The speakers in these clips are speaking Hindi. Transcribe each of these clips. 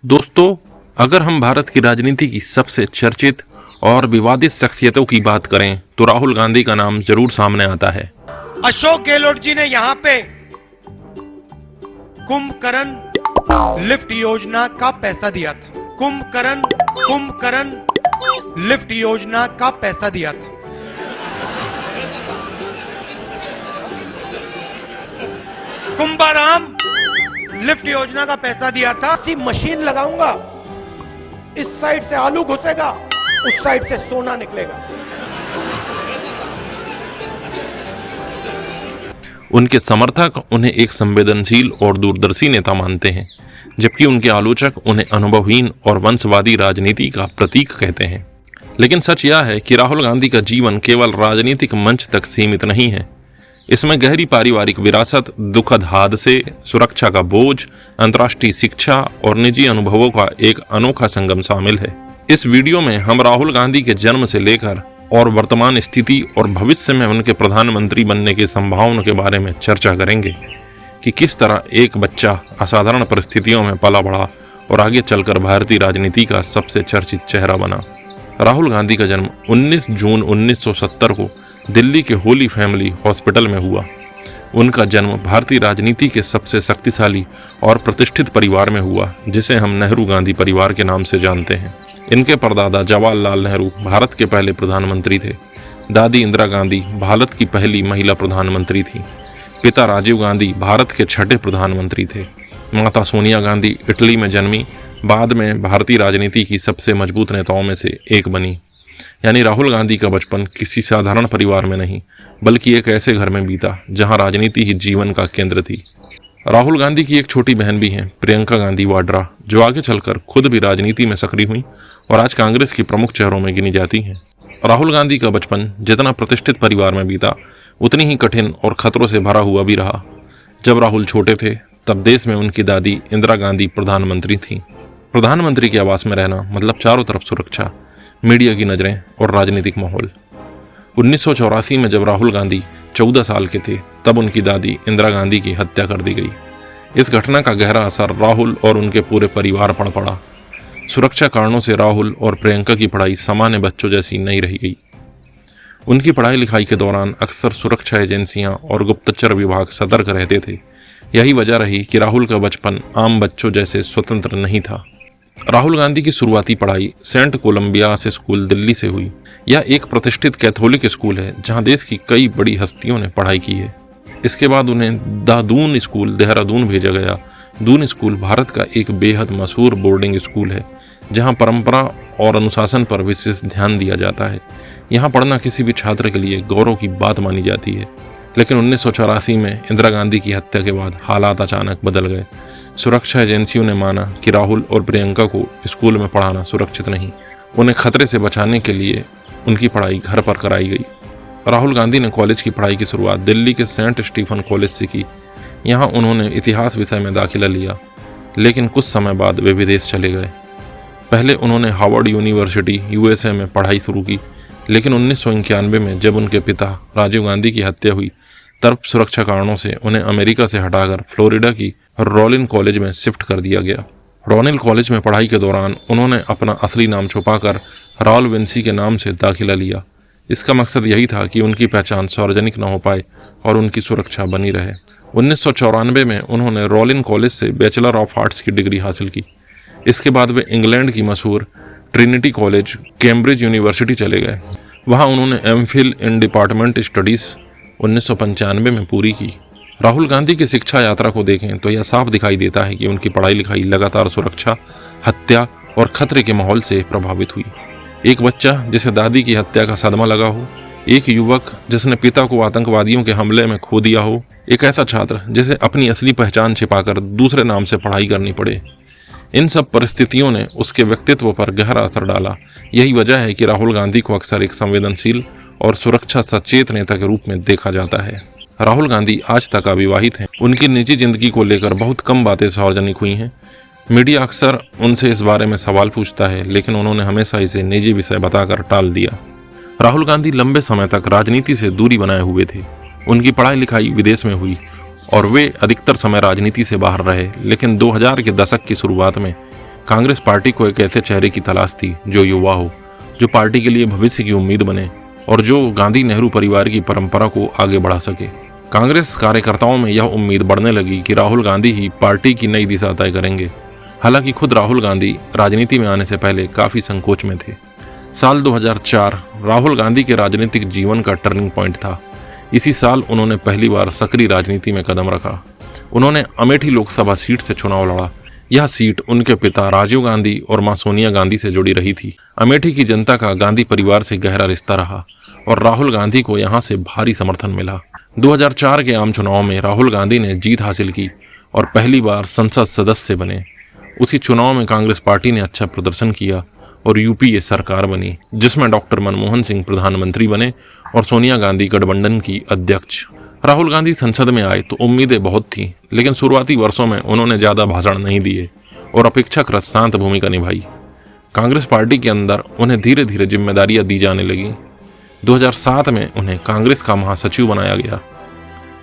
दोस्तों, अगर हम भारत की राजनीति की सबसे चर्चित और विवादित शख्सियतों की बात करें तो राहुल गांधी का नाम जरूर सामने आता है। अशोक गहलोत जी ने यहां पे कुंभकर्ण लिफ्ट योजना का पैसा दिया था। कुंभकर्ण लिफ्ट योजना का पैसा दिया था। कुंभाराम लिफ्ट योजना का पैसा दिया था। ऐसी मशीन लगाऊंगा, इस साइड से आलू घुसेगा, उस साइड से सोना निकलेगा। उनके समर्थक उन्हें एक संवेदनशील और दूरदर्शी नेता मानते हैं, जबकि उनके आलोचक उन्हें अनुभवहीन और वंशवादी राजनीति का प्रतीक कहते हैं। लेकिन सच यह है कि राहुल गांधी का जीवन केवल राजनीतिक मंच तक सीमित नहीं है। इसमें गहरी पारिवारिक विरासत, दुखद हादसे, सुरक्षा का बोझ, अंतर्राष्ट्रीय शिक्षा और निजी अनुभवों का एक अनोखा संगम शामिल है। इस वीडियो में हम राहुल गांधी के जन्म से लेकर और वर्तमान स्थिति और भविष्य में उनके प्रधानमंत्री बनने की संभावना के बारे में चर्चा करेंगे कि किस तरह एक बच्चा असाधारण परिस्थितियों में पला बढ़ा और आगे चलकर भारतीय राजनीति का सबसे चर्चित चेहरा बना। राहुल गांधी का जन्म 19 जून 1970 को दिल्ली के होली फैमिली हॉस्पिटल में हुआ। उनका जन्म भारतीय राजनीति के सबसे शक्तिशाली और प्रतिष्ठित परिवार में हुआ, जिसे हम नेहरू गांधी परिवार के नाम से जानते हैं। इनके परदादा जवाहरलाल नेहरू भारत के पहले प्रधानमंत्री थे। दादी इंदिरा गांधी भारत की पहली महिला प्रधानमंत्री थी। पिता राजीव गांधी भारत के छठे प्रधानमंत्री थे। माता सोनिया गांधी इटली में जन्मी, बाद में भारतीय राजनीति की सबसे मजबूत नेताओं में से एक बनी। यानी राहुल गांधी का बचपन किसी साधारण परिवार में नहीं, बल्कि एक ऐसे घर में बीता जहां राजनीति ही जीवन का केंद्र थी। राहुल गांधी की एक छोटी बहन भी है, प्रियंका गांधी वाड्रा, जो आगे चलकर खुद भी राजनीति में सक्रिय हुई और आज कांग्रेस की प्रमुख चेहरों में गिनी जाती हैं। राहुल गांधी का बचपन जितना प्रतिष्ठित परिवार में बीता, उतनी ही कठिन और खतरों से भरा हुआ भी रहा। जब राहुल छोटे थे तब देश में उनकी दादी इंदिरा गांधी प्रधानमंत्री थी। प्रधानमंत्री के आवास में रहना मतलब चारों तरफ सुरक्षा, मीडिया की नज़रें और राजनीतिक माहौल। 1984 में जब राहुल गांधी 14 साल के थे, तब उनकी दादी इंदिरा गांधी की हत्या कर दी गई। इस घटना का गहरा असर राहुल और उनके पूरे परिवार पर पड़ा। सुरक्षा कारणों से राहुल और प्रियंका की पढ़ाई सामान्य बच्चों जैसी नहीं रह गई। उनकी पढ़ाई लिखाई के दौरान अक्सर सुरक्षा एजेंसियां और गुप्तचर विभाग सतर्क रहते थे। यही वजह रही कि राहुल का बचपन आम बच्चों जैसे स्वतंत्र नहीं था। राहुल गांधी की शुरुआती पढ़ाई सेंट कोलंबियास स्कूल दिल्ली से हुई। यह एक प्रतिष्ठित कैथोलिक स्कूल है जहां देश की कई बड़ी हस्तियों ने पढ़ाई की है। इसके बाद उन्हें द दून स्कूल देहरादून भेजा गया। दून स्कूल भारत का एक बेहद मशहूर बोर्डिंग स्कूल है, जहां परंपरा और अनुशासन पर विशेष ध्यान दिया जाता है। यहाँ पढ़ना किसी भी छात्र के लिए गौरव की बात मानी जाती है। लेकिन 1984 में इंदिरा गांधी की हत्या के बाद हालात अचानक बदल गए। सुरक्षा एजेंसियों ने माना कि राहुल और प्रियंका को स्कूल में पढ़ाना सुरक्षित नहीं। उन्हें खतरे से बचाने के लिए उनकी पढ़ाई घर पर कराई गई। राहुल गांधी ने कॉलेज की पढ़ाई की शुरुआत दिल्ली के सेंट स्टीफन कॉलेज से की। यहाँ उन्होंने इतिहास विषय में दाखिला लिया, लेकिन कुछ समय बाद वे विदेश चले गए। पहले उन्होंने हार्वर्ड यूनिवर्सिटी USA में पढ़ाई शुरू की, लेकिन 1991 में जब उनके पिता राजीव गांधी की हत्या हुई, तब सुरक्षा कारणों से उन्हें अमेरिका से हटाकर फ्लोरिडा की रोलिन कॉलेज में शिफ्ट कर दिया गया। रोलिन कॉलेज में पढ़ाई के दौरान उन्होंने अपना असली नाम छुपाकर राहुल विंसी के नाम से दाखिला लिया। इसका मकसद यही था कि उनकी पहचान सार्वजनिक न हो पाए और उनकी सुरक्षा बनी रहे। 1994 में उन्होंने रोलिन कॉलेज से बैचलर ऑफ आर्ट्स की डिग्री हासिल की। इसके बाद वे इंग्लैंड की मशहूर ट्रिनिटी कॉलेज कैम्ब्रिज यूनिवर्सिटी चले गए। वहाँ उन्होंने MPhil इन डिपार्टमेंट स्टडीज़ 1995 में पूरी की। राहुल गांधी की शिक्षा यात्रा को देखें तो यह साफ दिखाई देता है कि उनकी पढ़ाई लिखाई लगातार सुरक्षा, हत्या और खतरे के माहौल से प्रभावित हुई। एक बच्चा जिसे दादी की हत्या का सदमा लगा हो, एक युवक जिसने पिता को आतंकवादियों के हमले में खो दिया हो, एक ऐसा छात्र जिसे अपनी असली पहचान छिपाकर दूसरे नाम से पढ़ाई करनी पड़े। इन सब परिस्थितियों ने उसके व्यक्तित्व पर गहरा असर डाला। यही वजह है कि राहुल गांधी को अक्सर एक संवेदनशील और सुरक्षा सचेत नेता के रूप में देखा जाता है। राहुल गांधी आज तक अविवाहित हैं। उनकी निजी जिंदगी को लेकर बहुत कम बातें सार्वजनिक हुई हैं। मीडिया अक्सर उनसे इस बारे में सवाल पूछता है, लेकिन उन्होंने हमेशा इसे निजी विषय बताकर टाल दिया। राहुल गांधी लंबे समय तक राजनीति से दूरी बनाए हुए थे। उनकी पढ़ाई लिखाई विदेश में हुई और वे अधिकतर समय राजनीति से बाहर रहे। लेकिन 2000 के दशक की शुरुआत में कांग्रेस पार्टी को एक ऐसे चेहरे की तलाश थी जो युवा हो, जो पार्टी के लिए भविष्य की उम्मीद बने और जो गांधी नेहरू परिवार की परंपरा को आगे बढ़ा सके। कांग्रेस कार्यकर्ताओं में यह उम्मीद बढ़ने लगी कि राहुल गांधी ही पार्टी की नई दिशा तय करेंगे। हालांकि खुद राहुल गांधी राजनीति में आने से पहले काफी संकोच में थे। साल 2004 राहुल गांधी के राजनीतिक जीवन का टर्निंग पॉइंट था। इसी साल उन्होंने पहली बार सक्रिय राजनीति में कदम रखा। उन्होंने अमेठी लोकसभा सीट से चुनाव लड़ा। यह सीट उनके पिता राजीव गांधी और मां सोनिया गांधी से जुड़ी रही थी। अमेठी की जनता का गांधी परिवार से गहरा रिश्ता रहा और राहुल गांधी को यहां से भारी समर्थन मिला। 2004 के आम चुनाव में राहुल गांधी ने जीत हासिल की और पहली बार संसद सदस्य बने। उसी चुनाव में कांग्रेस पार्टी ने अच्छा प्रदर्शन किया और यूपीए सरकार बनी, जिसमें डॉक्टर मनमोहन सिंह प्रधानमंत्री बने और सोनिया गांधी गठबंधन की अध्यक्ष। राहुल गांधी संसद में आए तो उम्मीदें बहुत थीं, लेकिन शुरुआती वर्षों में उन्होंने ज़्यादा भाषण नहीं दिए और अपेक्षाकृत शांत भूमिका निभाई। कांग्रेस पार्टी के अंदर उन्हें धीरे धीरे जिम्मेदारियां दी जाने लगीं। 2007 में उन्हें कांग्रेस का महासचिव बनाया गया।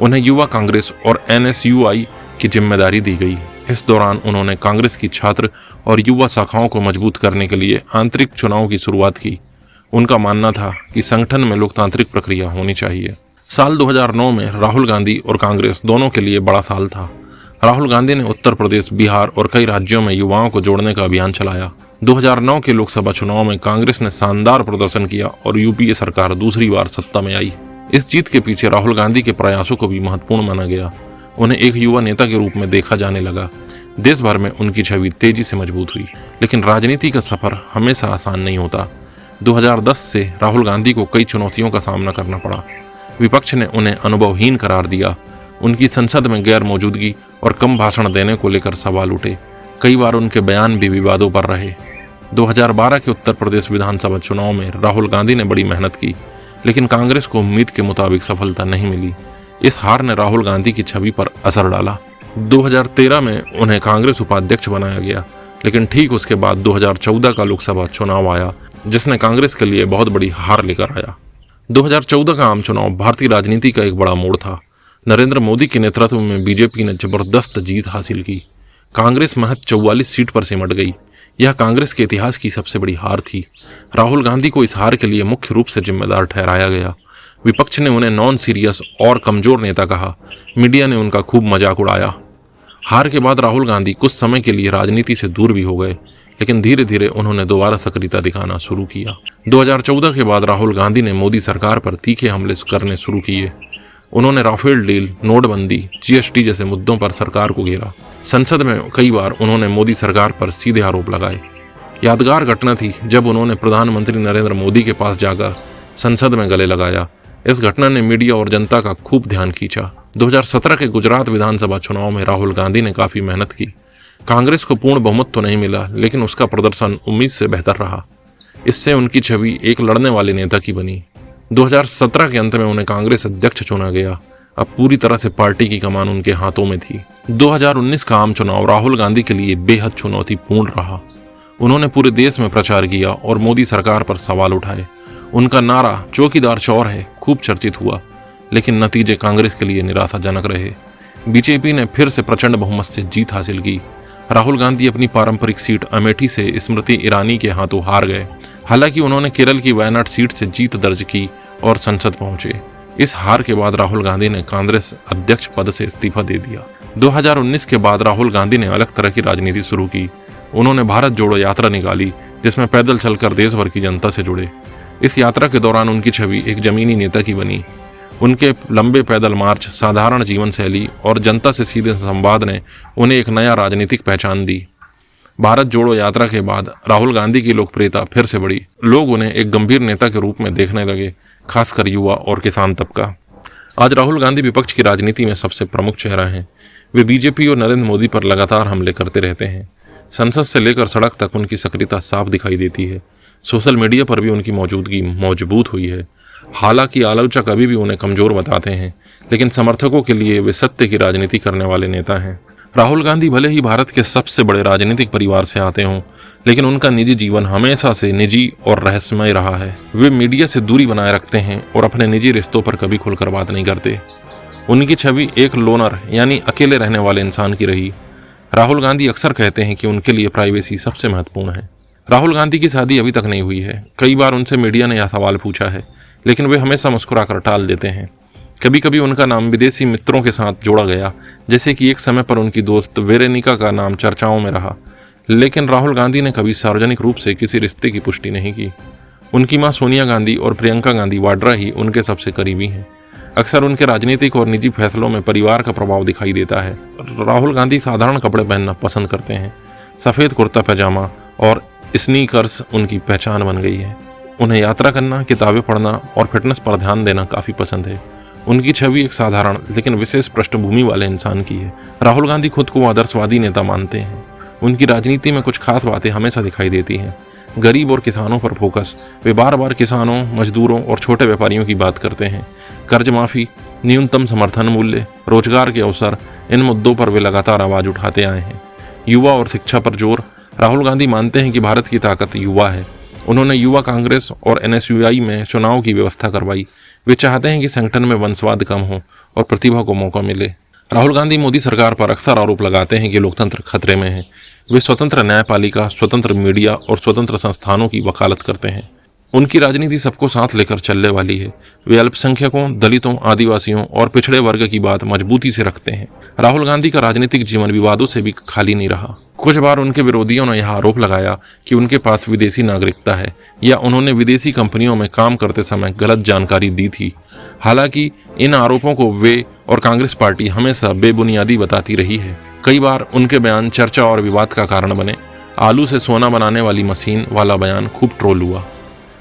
उन्हें युवा कांग्रेस और NSUI की जिम्मेदारी दी गई। इस दौरान उन्होंने कांग्रेस की छात्र और युवा शाखाओं को मजबूत करने के लिए आंतरिक चुनाव की शुरुआत की। उनका मानना था कि संगठन में लोकतांत्रिक प्रक्रिया होनी चाहिए। साल 2009 में राहुल गांधी और कांग्रेस दोनों के लिए बड़ा साल था। राहुल गांधी ने उत्तर प्रदेश, बिहार और कई राज्यों में युवाओं को जोड़ने का अभियान चलाया। 2009 के लोकसभा चुनाव में कांग्रेस ने शानदार प्रदर्शन किया और यूपीए सरकार दूसरी बार सत्ता में आई। इस जीत के पीछे राहुल गांधी के प्रयासों को भी महत्वपूर्ण माना गया। उन्हें एक युवा नेता के रूप में देखा जाने लगा। देश भर में उनकी छवि तेजी से मजबूत हुई। लेकिन राजनीति का सफर हमेशा आसान नहीं होता। 2010 से राहुल गांधी को कई चुनौतियों का सामना करना पड़ा। विपक्ष ने उन्हें अनुभवहीन करार दिया। उनकी संसद में गैर मौजूदगी और कम भाषण देने को लेकर सवाल उठे। कई बार उनके बयान भी विवादों पर रहे। 2012 के उत्तर प्रदेश विधानसभा चुनाव में राहुल गांधी ने बड़ी मेहनत की, लेकिन कांग्रेस को उम्मीद के मुताबिक सफलता नहीं मिली। इस हार ने राहुल गांधी की छवि पर असर डाला। 2013 में उन्हें कांग्रेस उपाध्यक्ष बनाया गया, लेकिन ठीक उसके बाद 2014 का लोकसभा चुनाव आया, जिसने कांग्रेस के लिए बहुत बड़ी हार लेकर आया। 2014 का आम चुनाव भारतीय राजनीति का एक बड़ा मोड़ था। नरेंद्र मोदी के नेतृत्व में बीजेपी ने जबरदस्त जीत हासिल की। कांग्रेस महज 44 सीट पर सिमट गई। यह कांग्रेस के इतिहास की सबसे बड़ी हार थी। राहुल गांधी को इस हार के लिए मुख्य रूप से जिम्मेदार ठहराया गया। विपक्ष ने उन्हें नॉन सीरियस और कमजोर नेता कहा। मीडिया ने उनका खूब मजाक उड़ाया। हार के बाद राहुल गांधी कुछ समय के लिए राजनीति से दूर भी हो गए, लेकिन धीरे धीरे उन्होंने दोबारा सक्रियता दिखाना शुरू किया। 2014 के बाद राहुल गांधी ने मोदी सरकार पर तीखे हमले करने शुरू किए। उन्होंने राफेल डील, नोटबंदी, GST जैसे मुद्दों पर सरकार को घेरा। संसद में कई बार उन्होंने मोदी सरकार पर सीधे आरोप लगाए। यादगार घटना थी जब उन्होंने प्रधानमंत्री नरेंद्र मोदी के पास जाकर संसद में गले लगाया। इस घटना ने मीडिया और जनता का खूब ध्यान खींचा। 2017 के गुजरात विधानसभा चुनाव में राहुल गांधी ने काफी मेहनत की। कांग्रेस को पूर्ण बहुमत तो नहीं मिला, लेकिन उसका प्रदर्शन उम्मीद से बेहतर रहा। इससे उनकी छवि एक लड़ने वाले नेता की बनी। 2017 के अंत में उन्हें कांग्रेस अध्यक्ष चुना गया। अब पूरी तरह से पार्टी की कमान उनके हाथों में थी। 2019 का आम चुनाव राहुल गांधी के लिए बेहद चुनौतीपूर्ण रहा। उन्होंने पूरे देश में प्रचार किया और मोदी सरकार पर सवाल उठाए। उनका नारा चौकीदार चोर है खूब चर्चित हुआ, लेकिन नतीजे कांग्रेस के लिए निराशाजनक रहे। बीजेपी ने फिर से प्रचंड बहुमत से जीत हासिल की। राहुल गांधी अपनी पारंपरिक सीट अमेठी से स्मृति ईरानी के हाथों हार गए। हालांकि उन्होंने केरल की वायनाड सीट से जीत दर्ज की और संसद पहुंचे। इस हार के बाद राहुल गांधी ने कांग्रेस अध्यक्ष पद से इस्तीफा दे दिया। 2019 के बाद राहुल गांधी ने अलग तरह की राजनीति शुरू की। उन्होंने भारत जोड़ो यात्रा निकाली, जिसमें पैदल चलकर देश भर की जनता से जुड़े। इस यात्रा के दौरान उनकी छवि एक जमीनी नेता की बनी। उनके लंबे पैदल मार्च, साधारण जीवन शैली और जनता से सीधे संवाद ने उन्हें एक नया राजनीतिक पहचान दी। भारत जोड़ो यात्रा के बाद राहुल गांधी की लोकप्रियता फिर से बढ़ी। लोग उन्हें एक गंभीर नेता के रूप में देखने लगे, खासकर युवा और किसान तबका। आज राहुल गांधी विपक्ष की राजनीति में सबसे प्रमुख चेहरा हैं। वे बीजेपी और नरेंद्र मोदी पर लगातार हमले करते रहते हैं। संसद से लेकर सड़क तक उनकी सक्रियता साफ दिखाई देती है। सोशल मीडिया पर भी उनकी मौजूदगी मजबूत हुई है। हालांकि आलोचक अभी भी उन्हें कमजोर बताते हैं, लेकिन समर्थकों के लिए वे सत्य की राजनीति करने वाले नेता हैं। राहुल गांधी भले ही भारत के सबसे बड़े राजनीतिक परिवार से आते हों, लेकिन उनका निजी जीवन हमेशा से निजी और रहस्यमय रहा है। वे मीडिया से दूरी बनाए रखते हैं और अपने निजी रिश्तों पर कभी खुलकर बात नहीं करते। उनकी छवि एक लोनर यानी अकेले रहने वाले इंसान की रही। राहुल गांधी अक्सर कहते हैं कि उनके लिए प्राइवेसी सबसे महत्वपूर्ण है। राहुल गांधी की शादी अभी तक नहीं हुई है। कई बार उनसे मीडिया ने यह सवाल पूछा है, लेकिन वे हमेशा मुस्कुराकर टाल देते हैं। कभी कभी उनका नाम विदेशी मित्रों के साथ जोड़ा गया, जैसे कि एक समय पर उनकी दोस्त वेरोनिका का नाम चर्चाओं में रहा। लेकिन राहुल गांधी ने कभी सार्वजनिक रूप से किसी रिश्ते की पुष्टि नहीं की। उनकी मां सोनिया गांधी और प्रियंका गांधी वाड्रा ही उनके सबसे करीबी हैं। अक्सर उनके राजनीतिक और निजी फैसलों में परिवार का प्रभाव दिखाई देता है। राहुल गांधी साधारण कपड़े पहनना पसंद करते हैं। सफ़ेद कुर्ता पैजामा और स्नीकर्स उनकी पहचान बन गई है। उन्हें यात्रा करना, किताबें पढ़ना और फिटनेस पर ध्यान देना काफ़ी पसंद है। उनकी छवि एक साधारण लेकिन विशेष पृष्ठभूमि वाले इंसान की है। राहुल गांधी खुद को आदर्शवादी नेता मानते हैं। उनकी राजनीति में कुछ खास बातें हमेशा दिखाई देती हैं। गरीब और किसानों पर फोकस। वे बार बार किसानों, मजदूरों और छोटे व्यापारियों की बात करते हैं। कर्ज माफ़ी, न्यूनतम समर्थन मूल्य, रोजगार के अवसर, इन मुद्दों पर वे लगातार आवाज़ उठाते आए हैं। युवा और शिक्षा पर जोर। राहुल गांधी मानते हैं कि भारत की ताकत युवा है। उन्होंने युवा कांग्रेस और NSUI में चुनाव की व्यवस्था करवाई। वे चाहते हैं कि संगठन में वंशवाद कम हो और प्रतिभा को मौका मिले। राहुल गांधी मोदी सरकार पर अक्सर आरोप लगाते हैं कि लोकतंत्र खतरे में है। वे स्वतंत्र न्यायपालिका, स्वतंत्र मीडिया और स्वतंत्र संस्थानों की वकालत करते हैं। उनकी राजनीति सबको साथ लेकर चलने वाली है। वे अल्पसंख्यकों, दलितों, आदिवासियों और पिछड़े वर्ग की बात मजबूती से रखते हैं। राहुल गांधी का राजनीतिक जीवन विवादों से भी खाली नहीं रहा। कुछ बार उनके विरोधियों ने यह आरोप लगाया कि उनके पास विदेशी नागरिकता है या उन्होंने विदेशी कंपनियों में काम करते समय गलत जानकारी दी थी। हालांकि इन आरोपों को वे और कांग्रेस पार्टी हमेशा बेबुनियादी बताती रही है। कई बार उनके बयान चर्चा और विवाद का कारण बने। आलू से सोना बनाने वाली मशीन वाला बयान खूब ट्रोल हुआ।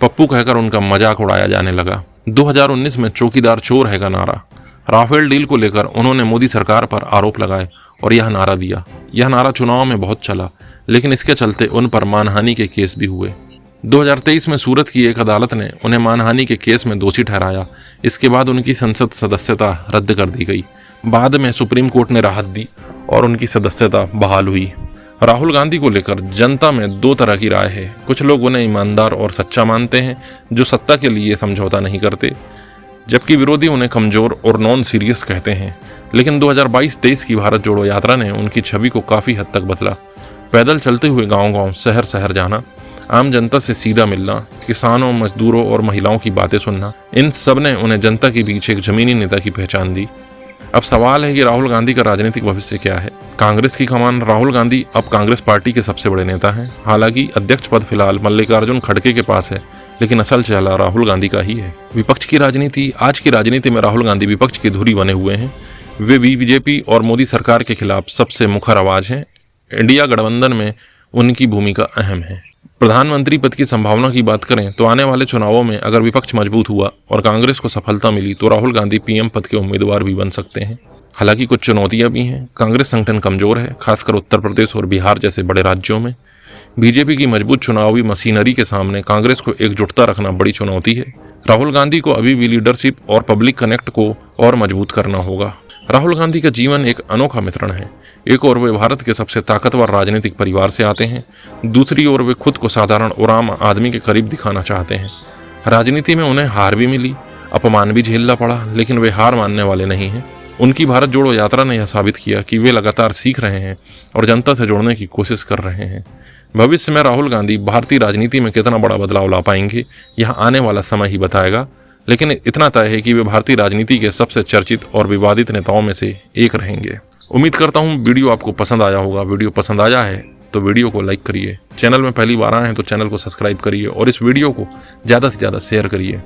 पप्पू कहकर उनका मजाक उड़ाया जाने लगा। 2019 में चौकीदार चोर है का नारा। राफेल डील को लेकर उन्होंने मोदी सरकार पर आरोप लगाए और यह नारा दिया। यह नारा चुनाव में बहुत चला, लेकिन इसके चलते उन पर मानहानि के केस भी हुए। 2023 में सूरत की एक अदालत ने उन्हें मानहानि के केस में दोषी ठहराया। इसके बाद उनकी संसद सदस्यता रद्द कर दी गई। बाद में सुप्रीम कोर्ट ने राहत दी और उनकी सदस्यता बहाल हुई। राहुल गांधी को लेकर जनता में दो तरह की राय है। कुछ लोग उन्हें ईमानदार और सच्चा मानते हैं, जो सत्ता के लिए समझौता नहीं करते, जबकि विरोधी उन्हें कमजोर और नॉन सीरियस कहते हैं। लेकिन 2022-23 की भारत जोड़ो यात्रा ने उनकी छवि को काफ़ी हद तक बदला। पैदल चलते हुए गांव-गांव, शहर-शहर जाना, आम जनता से सीधा मिलना, किसानों, मजदूरों और महिलाओं की बातें सुनना, इन सब ने उन्हें जनता के बीच एक जमीनी नेता की पहचान दी। अब सवाल है कि राहुल गांधी का राजनीतिक भविष्य क्या है। कांग्रेस की कमान। राहुल गांधी अब कांग्रेस पार्टी के सबसे बड़े नेता हैं। हालांकि अध्यक्ष पद फिलहाल मल्लिकार्जुन खड़गे के पास है, लेकिन असल चेहरा राहुल गांधी का ही है। विपक्ष की राजनीति। आज की राजनीति में राहुल गांधी विपक्ष की धुरी बने हुए हैं। वे बीजेपी और मोदी सरकार के खिलाफ सबसे मुखर आवाज हैं। इंडिया गठबंधन में उनकी भूमिका अहम है। प्रधानमंत्री पद की संभावना की बात करें तो आने वाले चुनावों में अगर विपक्ष मजबूत हुआ और कांग्रेस को सफलता मिली तो राहुल गांधी PM पद के उम्मीदवार भी बन सकते हैं। हालांकि कुछ चुनौतियां भी हैं। कांग्रेस संगठन कमजोर है, खासकर उत्तर प्रदेश और बिहार जैसे बड़े राज्यों में। बीजेपी की मजबूत चुनावी मशीनरी के सामने कांग्रेस को एकजुटता रखना बड़ी चुनौती है। राहुल गांधी को अभी भी लीडरशिप और पब्लिक कनेक्ट को और मजबूत करना होगा। राहुल गांधी का जीवन एक अनोखा मिश्रण है। एक ओर वे भारत के सबसे ताकतवर राजनीतिक परिवार से आते हैं, दूसरी ओर वे खुद को साधारण और आम आदमी के करीब दिखाना चाहते हैं। राजनीति में उन्हें हार भी मिली, अपमान भी झेलना पड़ा, लेकिन वे हार मानने वाले नहीं हैं। उनकी भारत जोड़ो यात्रा ने यह साबित किया कि वे लगातार सीख रहे हैं और जनता से जुड़ने की कोशिश कर रहे हैं। भविष्य में राहुल गांधी भारतीय राजनीति में कितना बड़ा बदलाव ला पाएंगे, यह आने वाला समय ही बताएगा। लेकिन इतना तय है कि वे भारतीय राजनीति के सबसे चर्चित और विवादित नेताओं में से एक रहेंगे। उम्मीद करता हूँ वीडियो आपको पसंद आया होगा। वीडियो पसंद आया है तो वीडियो को लाइक करिए। चैनल में पहली बार आए हैं तो चैनल को सब्सक्राइब करिए और इस वीडियो को ज़्यादा से ज़्यादा शेयर करिए।